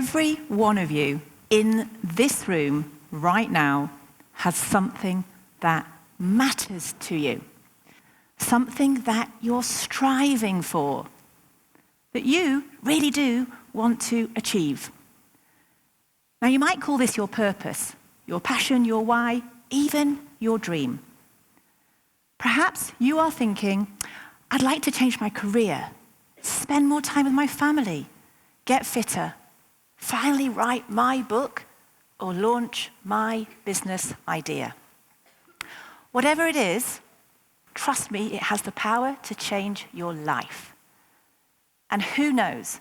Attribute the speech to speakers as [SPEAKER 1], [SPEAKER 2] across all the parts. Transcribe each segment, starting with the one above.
[SPEAKER 1] Every one of you in this room right now has something that matters to you, something that you're striving for, that you really do want to achieve. Now, you might call this your purpose, your passion, your why, even your dream. Perhaps you are thinking, I'd like to change my career, spend more time with my family, get fitter, finally write my book, or launch my business idea. Whatever it is, trust me, it has the power to change your life. And who knows,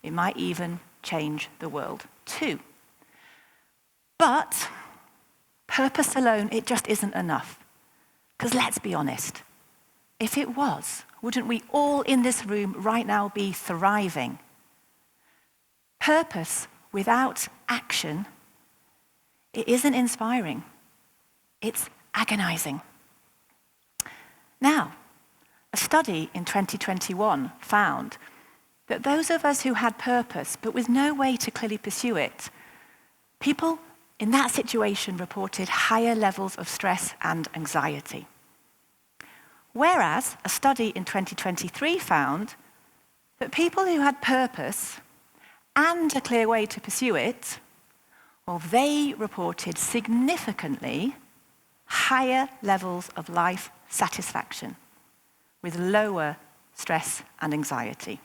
[SPEAKER 1] it might even change the world too. But purpose alone, it just isn't enough. Because let's be honest, if it was, wouldn't we all in this room right now be thriving? Purpose without action, it isn't inspiring. It's agonizing. Now, a study in 2021 found that those of us who had purpose but with no way to clearly pursue it, people in that situation reported higher levels of stress and anxiety. Whereas a study in 2023 found that people who had purpose and a clear way to pursue it, well, they reported significantly higher levels of life satisfaction with lower stress and anxiety.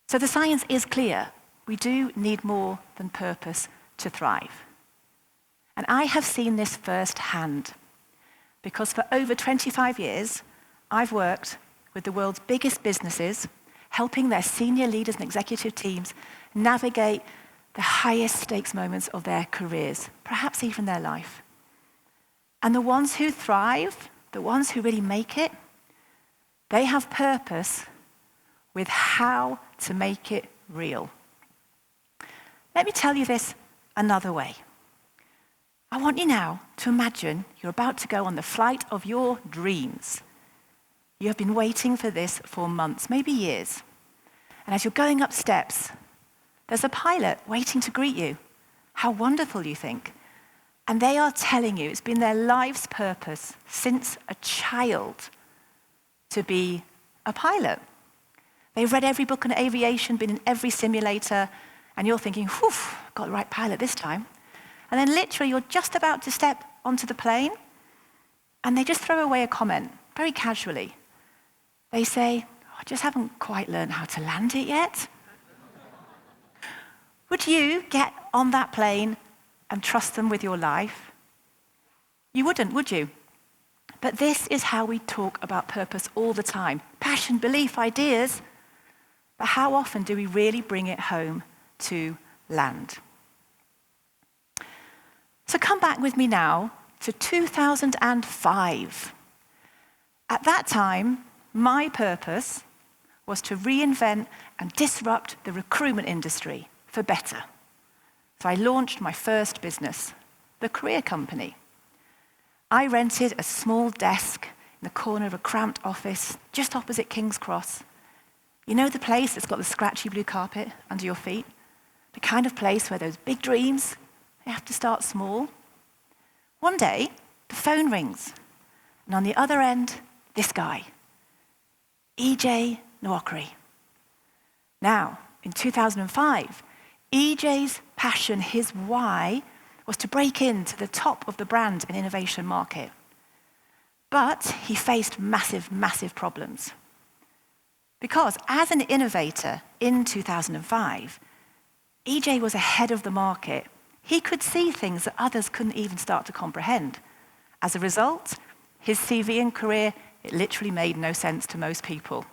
[SPEAKER 1] So the science is clear. We do need more than purpose to thrive. And I have seen this firsthand because for over 25 years, I've worked with the world's biggest businesses, helping their senior leaders and executive teams navigate the highest stakes moments of their careers, perhaps even their life. And the ones who thrive, the ones who really make it, they have purpose with how to make it real. Let me tell you this another way. I want you now to imagine you're about to go on the flight of your dreams. You have been waiting for this for months, maybe years. And as you're going up steps, there's a pilot waiting to greet you. How wonderful, you think. And they are telling you it's been their life's purpose since a child to be a pilot. They've read every book on aviation, been in every simulator, and you're thinking, whew, got the right pilot this time. And then literally you're just about to step onto the plane, and they just throw away a comment, very casually. They say, I just haven't quite learned how to land it yet. Would you get on that plane and trust them with your life? You wouldn't, would you? But this is how we talk about purpose all the time. Passion, belief, ideas. But how often do we really bring it home to land? So come back with me now to 2005. At that time, my purpose was to reinvent and disrupt the recruitment industry for better. So I launched my first business, the Career Company. I rented a small desk in the corner of a cramped office just opposite King's Cross. You know the place that's got the scratchy blue carpet under your feet? The kind of place where those big dreams, they have to start small. One day, the phone rings, and on the other end, this guy, EJ Noir. Now, in 2005, EJ's passion, his why, was to break into the top of the brand and innovation market. But he faced massive, massive problems. Because as an innovator in 2005, EJ was ahead of the market. He could see things that others couldn't even start to comprehend. As a result, his CV and career, it literally made no sense to most people.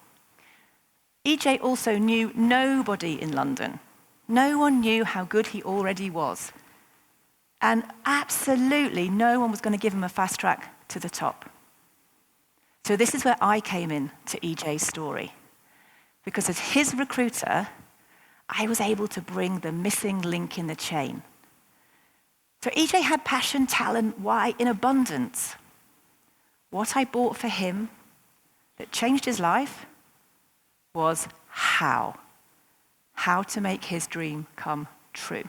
[SPEAKER 1] EJ also knew nobody in London. No one knew how good he already was. And absolutely no one was going to give him a fast track to the top. So this is where I came in to EJ's story. Because as his recruiter, I was able to bring the missing link in the chain. So EJ had passion, talent, why in abundance. What I bought for him that changed his life was how. how to make his dream come true.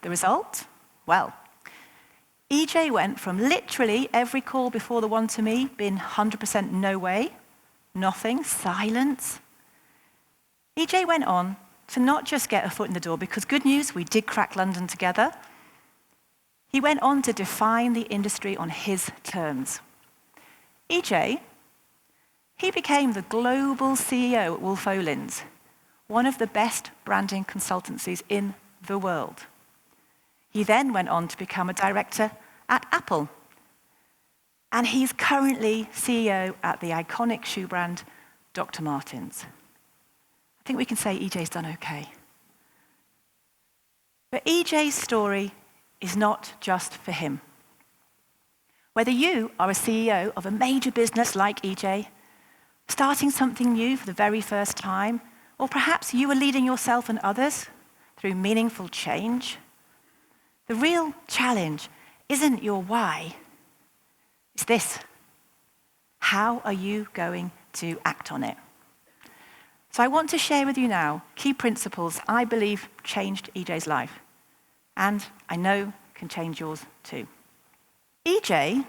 [SPEAKER 1] The result? Well, EJ went from literally every call before the one to me being 100% no way, nothing, silence. EJ went on to not just get a foot in the door, because good news, we did crack London together. He went on to define the industry on his terms. EJ, he became the global CEO at Wolf Olins, one of the best branding consultancies in the world. He then went on to become a director at Apple. And he's currently CEO at the iconic shoe brand, Dr. Martens. I think we can say EJ's done okay. But EJ's story is not just for him. Whether you are a CEO of a major business like EJ, starting something new for the very first time, or perhaps you are leading yourself and others through meaningful change, the real challenge isn't your why, it's this. How are you going to act on it? So I want to share with you now key principles I believe changed EJ's life, and I know can change yours too. EJ,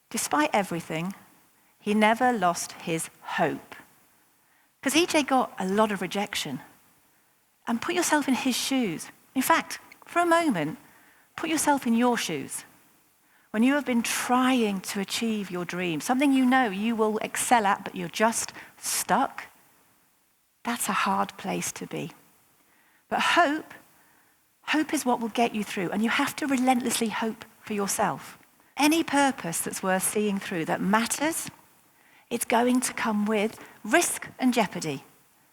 [SPEAKER 1] despite everything, he never lost his hope. Because EJ got a lot of rejection. And put yourself in his shoes. In fact, for a moment, put yourself in your shoes. When you have been trying to achieve your dream, something you know you will excel at, but you're just stuck, that's a hard place to be. But hope is what will get you through, and you have to relentlessly hope for yourself. Any purpose that's worth seeing through, that matters, it's going to come with risk and jeopardy.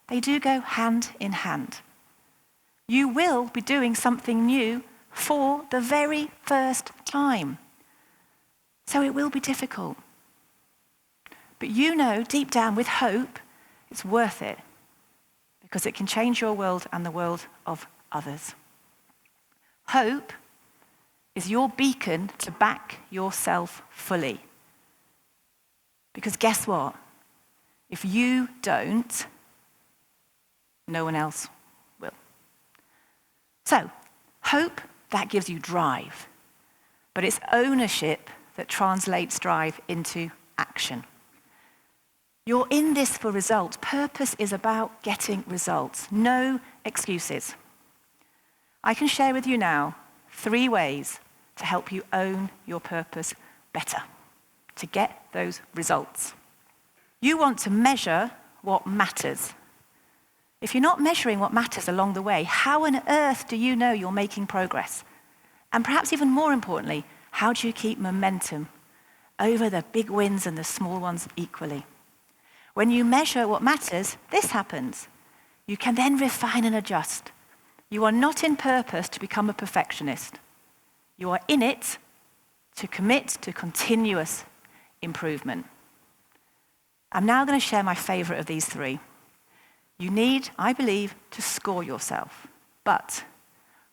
[SPEAKER 1] They do go hand in hand. You will be doing something new for the very first time. So it will be difficult. But you know deep down with hope, it's worth it, because it can change your world and the world of others. Hope is your beacon to back yourself fully. Because guess what? If you don't, no one else will. So, hope, that gives you drive. But it's ownership that translates drive into action. You're in this for results. Purpose is about getting results. No excuses. I can share with you now 3 ways to help you own your purpose better, to get those results. You want to measure what matters. If you're not measuring what matters along the way, how on earth do you know you're making progress? And perhaps even more importantly, how do you keep momentum over the big wins and the small ones equally? When you measure what matters, this happens. You can then refine and adjust. You are not in purpose to become a perfectionist. You are in it to commit to continuous improvement. I'm now going to share my favorite of these 3. You need, I believe, to score yourself, but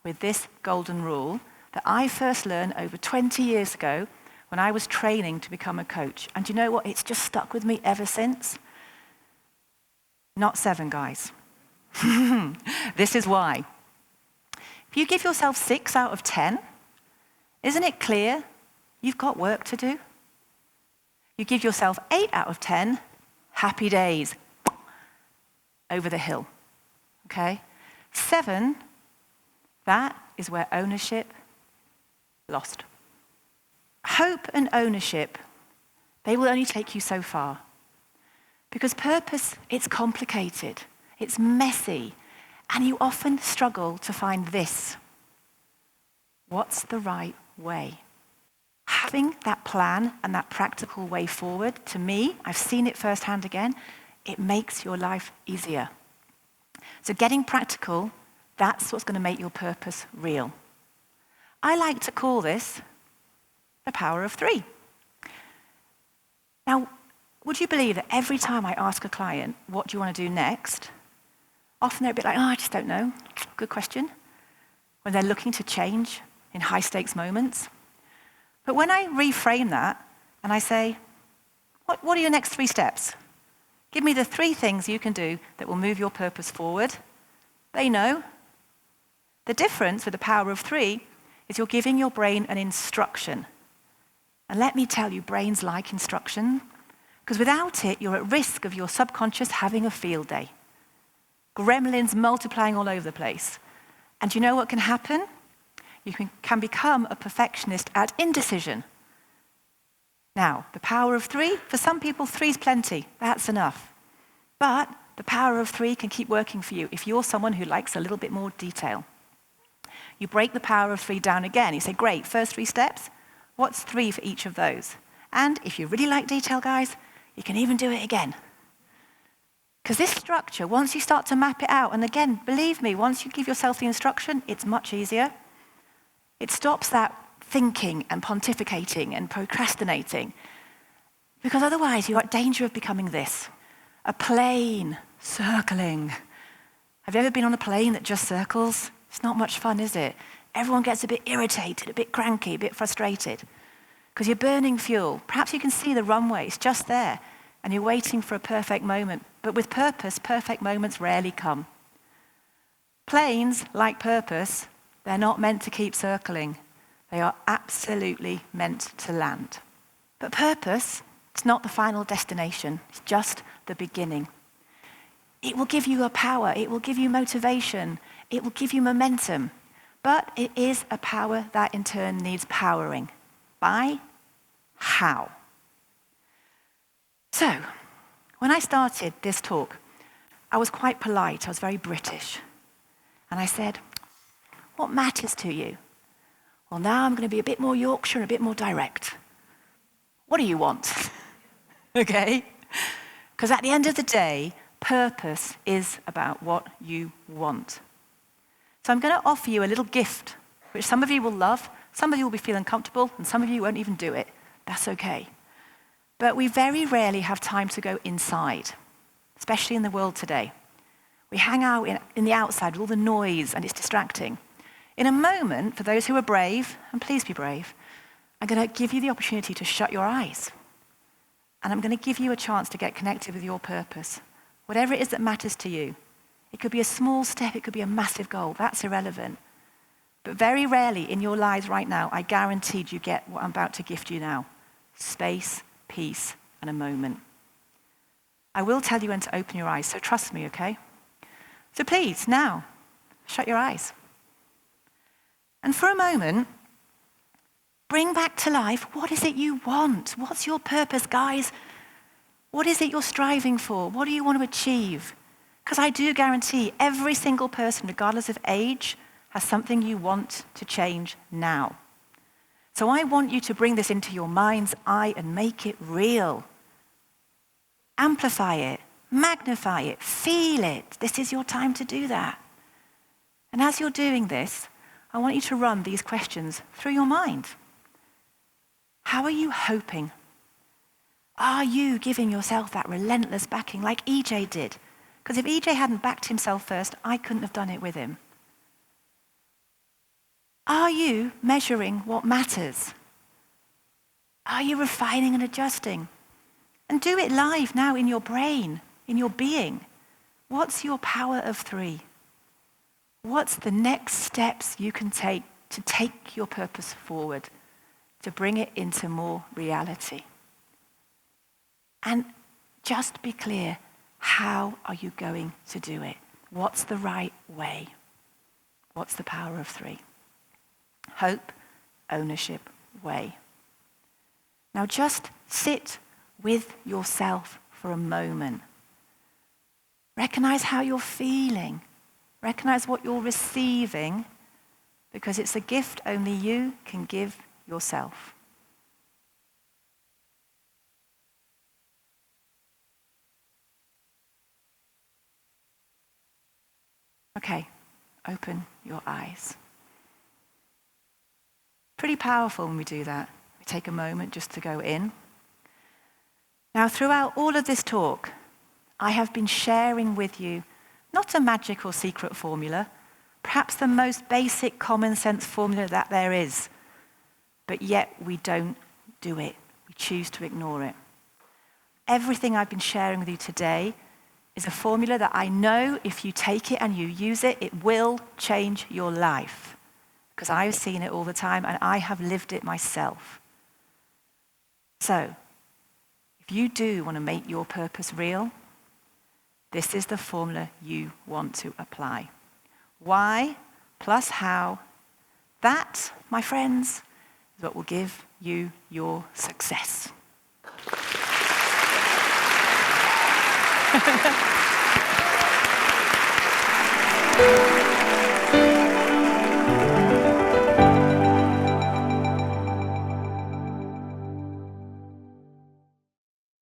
[SPEAKER 1] with this golden rule that I first learned over 20 years ago when I was training to become a coach. And you know what? It's just stuck with me ever since. Not 7, guys. This is why. If you give yourself 6 out of 10, isn't it clear you've got work to do? You give yourself 8 out of 10, happy days, over the hill, okay? 7, that is where ownership lost. Hope and ownership, they will only take you so far. Because purpose, it's complicated, it's messy, and you often struggle to find this. What's the right way? Having that plan and that practical way forward, to me, I've seen it firsthand again, it makes your life easier. So getting practical, that's what's going to make your purpose real. I like to call this the power of 3. Now, would you believe that every time I ask a client, what do you want to do next? Often they're a bit like, I just don't know. Good question. When they're looking to change in high stakes moments. But when I reframe that and I say, what are your next 3 steps? Give me the 3 things you can do that will move your purpose forward. They know. The difference with the power of 3 is you're giving your brain an instruction. And let me tell you, brains like instruction, because without it, you're at risk of your subconscious having a field day. Gremlins multiplying all over the place. And you know what can happen? You can become a perfectionist at indecision. Now, the power of 3, for some people, 3 is plenty. That's enough. But the power of 3 can keep working for you if you're someone who likes a little bit more detail. You break the power of 3 down again. You say, great, first 3 steps. What's 3 for each of those? And if you really like detail, guys, you can even do it again. Because this structure, once you start to map it out, and again, believe me, once you give yourself the instruction, it's much easier. It stops that thinking and pontificating and procrastinating. Because otherwise, you're at danger of becoming this. A plane circling. Have you ever been on a plane that just circles? It's not much fun, is it? Everyone gets a bit irritated, a bit cranky, a bit frustrated. Because you're burning fuel. Perhaps you can see the runway, it's just there. And you're waiting for a perfect moment. But with purpose, perfect moments rarely come. Planes, like purpose, they're not meant to keep circling. They are absolutely meant to land. But purpose, it's not the final destination. It's just the beginning. It will give you a power. It will give you motivation. It will give you momentum. But it is a power that in turn needs powering. By how? So, when I started this talk, I was quite polite. I was very British. And I said, what matters to you? Well, now I'm going to be a bit more Yorkshire and a bit more direct. What do you want? Okay? Because at the end of the day, purpose is about what you want. So I'm going to offer you a little gift, which some of you will love, some of you will be feeling comfortable, and some of you won't even do it. That's okay. But we very rarely have time to go inside, especially in the world today. We hang out in the outside with all the noise, and it's distracting. In a moment, for those who are brave, and please be brave, I'm going to give you the opportunity to shut your eyes. And I'm going to give you a chance to get connected with your purpose. Whatever it is that matters to you. It could be a small step, it could be a massive goal. That's irrelevant. But very rarely in your lives right now, I guaranteed you get what I'm about to gift you now. Space, peace, and a moment. I will tell you when to open your eyes, so trust me, okay? So please, now, shut your eyes. And for a moment, bring back to life, what is it you want? What's your purpose, guys? What is it you're striving for? What do you want to achieve? Because I do guarantee every single person, regardless of age, has something you want to change now. So I want you to bring this into your mind's eye and make it real. Amplify it, magnify it, feel it. This is your time to do that. And as you're doing this, I want you to run these questions through your mind. How are you hoping? Are you giving yourself that relentless backing like EJ did? Because if EJ hadn't backed himself first, I couldn't have done it with him. Are you measuring what matters? Are you refining and adjusting? And do it live now in your brain, in your being. What's your power of 3? What's the next steps you can take to take your purpose forward, to bring it into more reality? And just be clear, how are you going to do it? What's the right way? What's the power of 3? Hope, ownership, way. Now just sit with yourself for a moment. Recognize how you're feeling. Recognize what you're receiving, because it's a gift only you can give yourself. Okay, open your eyes. Pretty powerful when we do that. We take a moment just to go in. Now, throughout all of this talk, I have been sharing with you not a magic or secret formula, perhaps the most basic common sense formula that there is, but yet we don't do it. We choose to ignore it. Everything I've been sharing with you today is a formula that I know if you take it and you use it, it will change your life. Because I've seen it all the time and I have lived it myself. So, if you do want to make your purpose real, this is the formula you want to apply. Why plus how, that, my friends, is what will give you your success. Thank you.